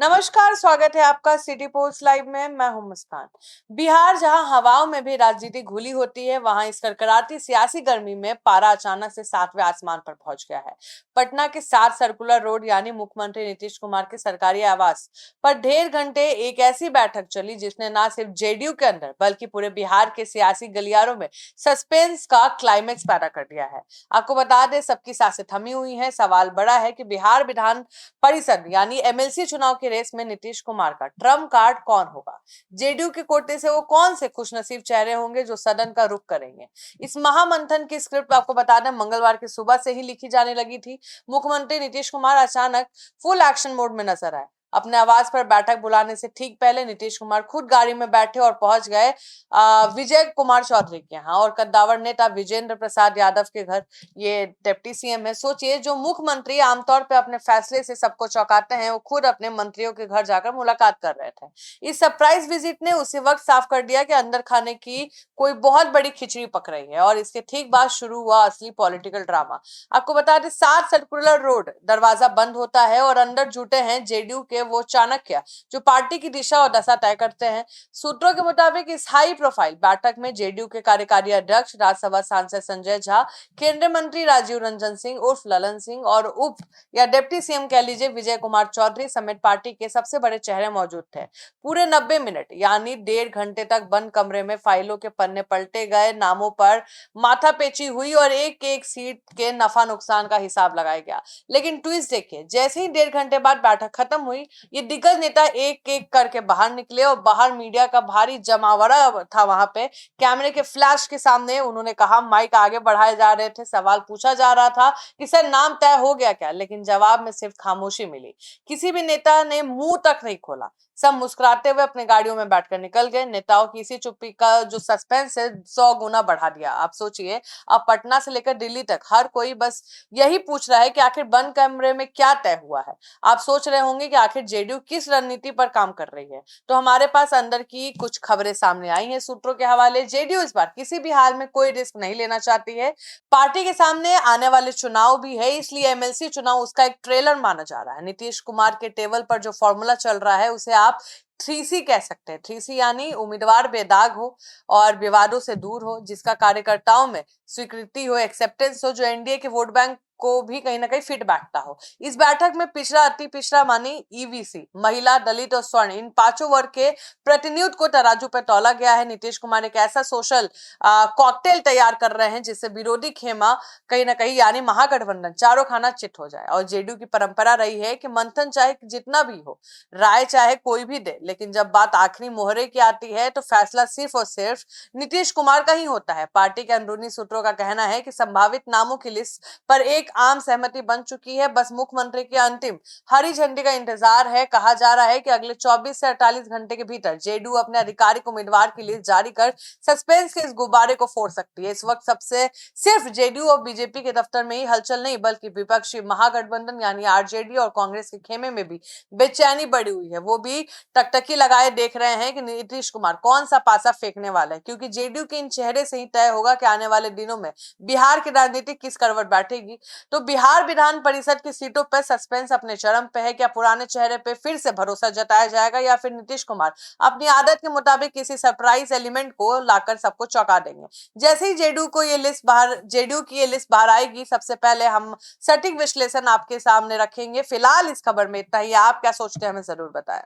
नमस्कार, स्वागत है आपका सिटी पोस्ट लाइव में। मैं हूं मुस्कान। बिहार जहां हवाओं में भी राजनीति घुली होती है, वहां इस कड़कड़ाती सियासी गर्मी में पारा अचानक से सातवें आसमान पर पहुंच गया है। पटना के 7 सर्कुलर रोड यानी मुख्यमंत्री नीतीश कुमार के सरकारी आवास पर ढेर घंटे एक ऐसी बैठक चली जिसने न सिर्फ जेडीयू के अंदर बल्कि पूरे बिहार के सियासी गलियारों में सस्पेंस का क्लाइमेक्स पैदा कर दिया है। आपको बता दें, सबकी सांसें थमी हुई हैं। सवाल बड़ा है कि बिहार विधान परिषद यानी एमएलसी चुनाव की रेस में नीतीश कुमार का ट्रम्प कार्ड कौन होगा। जेडीयू के कोटे से वो कौन से खुशनसीब चेहरे होंगे जो सदन का रुख करेंगे। इस महामंथन की स्क्रिप्ट आपको बता दें मंगलवार की सुबह से ही लिखी जाने लगी थी। मुख्यमंत्री नीतीश कुमार अचानक फुल एक्शन मोड में नजर आए। अपने आवास पर बैठक बुलाने से ठीक पहले नीतीश कुमार खुद गाड़ी में बैठे और पहुंच गए विजय कुमार चौधरी के यहाँ और कद्दावर नेता विजेंद्र प्रसाद यादव के घर। ये डिप्टी सीएम है। सोचिए, जो मुख्यमंत्री आमतौर पे अपने फैसले से सबको चौंकाते हैं, वो खुद अपने मंत्रियों के घर जाकर मुलाकात कर रहे थे। इस सरप्राइज विजिट ने उसी वक्त साफ कर दिया कि अंदर खाने की कोई बहुत बड़ी खिचड़ी पक रही है और इसके ठीक बाद शुरू हुआ असली पॉलिटिकल ड्रामा। आपको बता दें, 7 सर्कुलर रोड दरवाजा बंद होता है और अंदर जुटे हैं जेडीयू के वो चाणक्य जो पार्टी की दिशा और दशा तय करते हैं। सूत्रों के मुताबिक इस हाई प्रोफाइल बैठक में जेडीयू के कार्यकारी अध्यक्ष राज्यसभा सांसद संजय झा, केंद्रीय मंत्री राजीव रंजन सिंह उर्फ ललन सिंह और उप या डिप्टी सीएम कह लीजिए विजय कुमार चौधरी समेत पार्टी के सबसे बड़े चेहरे मौजूद थे। पूरे 90 मिनट यानी 1.5 घंटे तक बंद कमरे में फाइलों के पन्ने पलटे गए, नामों पर माथापेची हुई और एक एक सीट के नफा नुकसान का हिसाब लगाया गया। लेकिन ट्विस्ट देखिए, जैसे ही 1.5 घंटे बाद बैठक खत्म हुई, ये दिग्गज नेता एक एक करके बाहर निकले और बाहर मीडिया का भारी जमावड़ा था। वहां पे कैमरे के फ्लैश के सामने उन्होंने कहा, माइक आगे बढ़ाए जा रहे थे, सवाल पूछा जा रहा था कि सर नाम तय हो गया क्या, लेकिन जवाब में सिर्फ खामोशी मिली। किसी भी नेता ने मुंह तक नहीं खोला। सब मुस्कुराते हुए अपने गाड़ियों में बैठकर निकल गए। नेताओं की इसी चुप्पी का जो सस्पेंस है 100 गुना बढ़ा दिया। आप सोचिए, अब पटना से लेकर दिल्ली तक हर कोई बस यही पूछ रहा है कि आखिर बंद कमरे में क्या तय हुआ है। आप सोच रहे होंगे कि आखिर जेडीयू किस रणनीति पर काम कर रही है। तो हमारे पास अंदर की कुछ खबरें सामने आई हैं सूत्रों के हवाले। जेडीयू इस बार किसी भी हाल में कोई रिस्क नहीं लेना चाहती है। पार्टी के सामने आने वाले चुनाव भी है, इसलिए एमएलसी चुनाव उसका एक ट्रेलर माना जा रहा है। नीतीश कुमार के टेबल पर जो फॉर्मूला चल रहा है उसे आप 3C कह सकते हैं। 3C यानी उम्मीदवार बेदाग हो और विवादों से दूर हो, जिसका कार्यकर्ताओं में स्वीकृति हो, एक्सेप्टेंस हो, जो एनडीए के वोट बैंक को भी कहीं ना कहीं फिट बैठता हो। इस बैठक में पिछड़ा अति पिछड़ा मानी ईवीसी, महिला, दलित और स्वर्ण, इन 5 वर्ग के प्रतिनियुक्त को तराजू पर तौला गया है। नीतीश कुमार एक ऐसा सोशल कॉकटेल तैयार कर रहे हैं जिससे विरोधी खेमा कहीं ना कहीं यानी महागठबंधन चारों खाना चित हो जाए। और जेडीयू की परंपरा रही है कि मंथन चाहे जितना भी हो, राय चाहे कोई भी दे, लेकिन जब बात आखिरी मोहरे की आती है तो फैसला सिर्फ और सिर्फ नीतीश कुमार का ही होता है। पार्टी के अंदरूनी सूत्रों का कहना है कि संभावित नामों की लिस्ट पर एक आम सहमति बन चुकी है। बस मुख्यमंत्री की अंतिम हरी झंडी का इंतजार है। कहा जा रहा है कि अगले 24 से 48 घंटे के भीतर जेडीयू अपने आधिकारिक उम्मीदवार की लिस्ट जारी कर सस्पेंस के इस गुब्बारे को फोड़ सकती है। इस वक्त सबसे सिर्फ जेडीयू और बीजेपी के दफ्तर में ही हलचल नहीं, बल्कि विपक्षी महागठबंधन यानी आरजेडी और कांग्रेस के खेमे में भी बेचैनी बढ़ी हुई है। वो भी टकटकी लगाए देख रहे हैं कि नीतीश कुमार कौन सा पासा फेंकने वाला है, क्योंकि जेडीयू के इन चेहरे से ही तय होगा कि आने वाले दिनों में बिहार की राजनीति किस करवट बैठेगी। तो बिहार विधान परिषद की सीटों पर सस्पेंस अपने चरम पे है। क्या पुराने चेहरे पे फिर से भरोसा जताया जाएगा या फिर नीतीश कुमार अपनी आदत के मुताबिक किसी सरप्राइज एलिमेंट को लाकर सबको चौंका देंगे। जैसे ही जेडीयू की ये लिस्ट बाहर आएगी, सबसे पहले हम सटीक विश्लेषण आपके सामने रखेंगे। फिलहाल इस खबर में इतना ही। आप क्या सोचते हैं हमें जरूर बताएं।